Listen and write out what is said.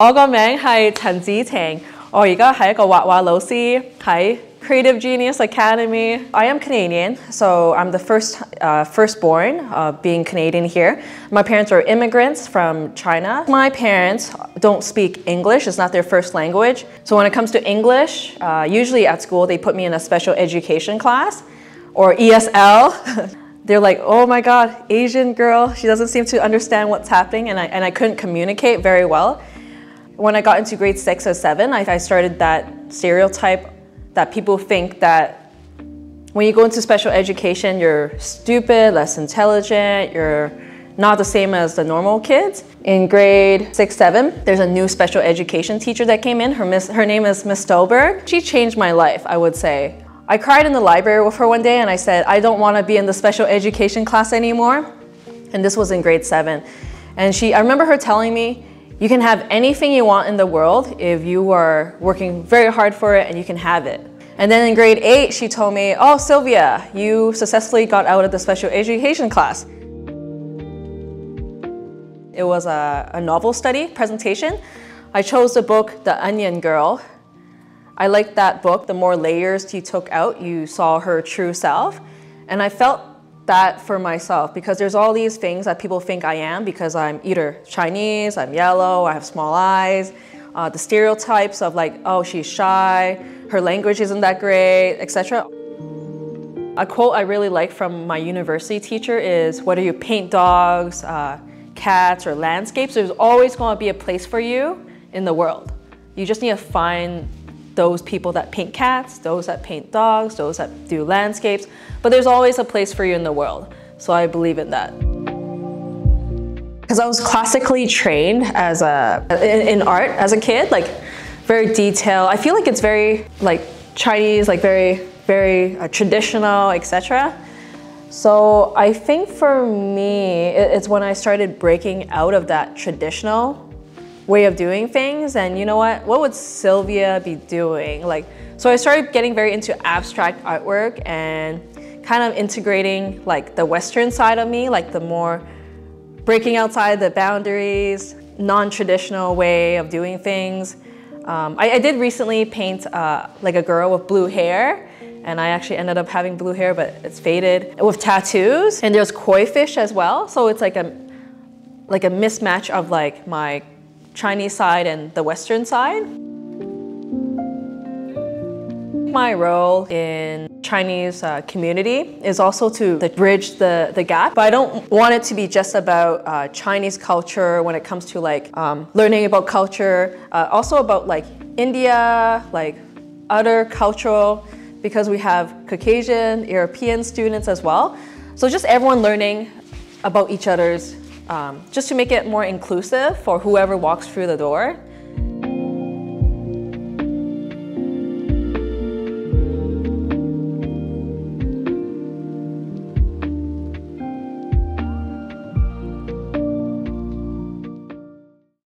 我個名係陳子婷，我而家係一個畫畫老師喺 Creative Genius Academy. I am Canadian, so I'm the firstborn being Canadian here. My parents are immigrants from China. My parents don't speak English, it's not their first language. So when it comes to English, usually at school they put me in a special education class or ESL. They're like, oh my God, Asian girl, she doesn't seem to understand what's happening, and I couldn't communicate very well. When I got into grade 6 or 7, I started that stereotype that people think that when you go into special education, you're stupid, less intelligent, you're not the same as the normal kids. In grade 6, 7, there's a new special education teacher that came in. Her name is Miss Stolberg. She changed my life, I would say. I cried in the library with her one day and I said, I don't want to be in the special education class anymore. And this was in grade 7. And I remember her telling me, you can have anything you want in the world if you are working very hard for it, and you can have it. And then in grade 8, she told me, oh, Sylvia, you successfully got out of the special education class. It was a novel study presentation. I chose the book, The Onion Girl. I liked that book. The more layers you took out, you saw her true self. And I felt that for myself, because there's all these things that people think I am because I'm either Chinese, I'm yellow, I have small eyes, the stereotypes of like, oh, she's shy, her language isn't that great, etc. A quote I really like from my university teacher is, whether you paint dogs, cats, or landscapes, there's always going to be a place for you in the world. You just need to find those people that paint cats, those that paint dogs, those that do landscapes, but there's always a place for you in the world. So I believe in that. Because I was classically trained as in art as a kid, like very detailed. I feel like it's very like Chinese, like very traditional, etc. So I think for me, it's when I started breaking out of that traditional way of doing things, and you know what would Sylvia be doing? So I started getting very into abstract artwork and kind of integrating like the Western side of me, like the more breaking outside the boundaries, non-traditional way of doing things. I did recently paint like a girl with blue hair, and I actually ended up having blue hair, but it's faded, with tattoos, and there's koi fish as well. So it's like a mismatch of like my Chinese side and the Western side. My role in Chinese community is also to bridge the gap, but I don't want it to be just about Chinese culture when it comes to like learning about culture, also about like India, like other cultural, because we have Caucasian, European students as well. So just everyone learning about each other's, just to make it more inclusive for whoever walks through the door.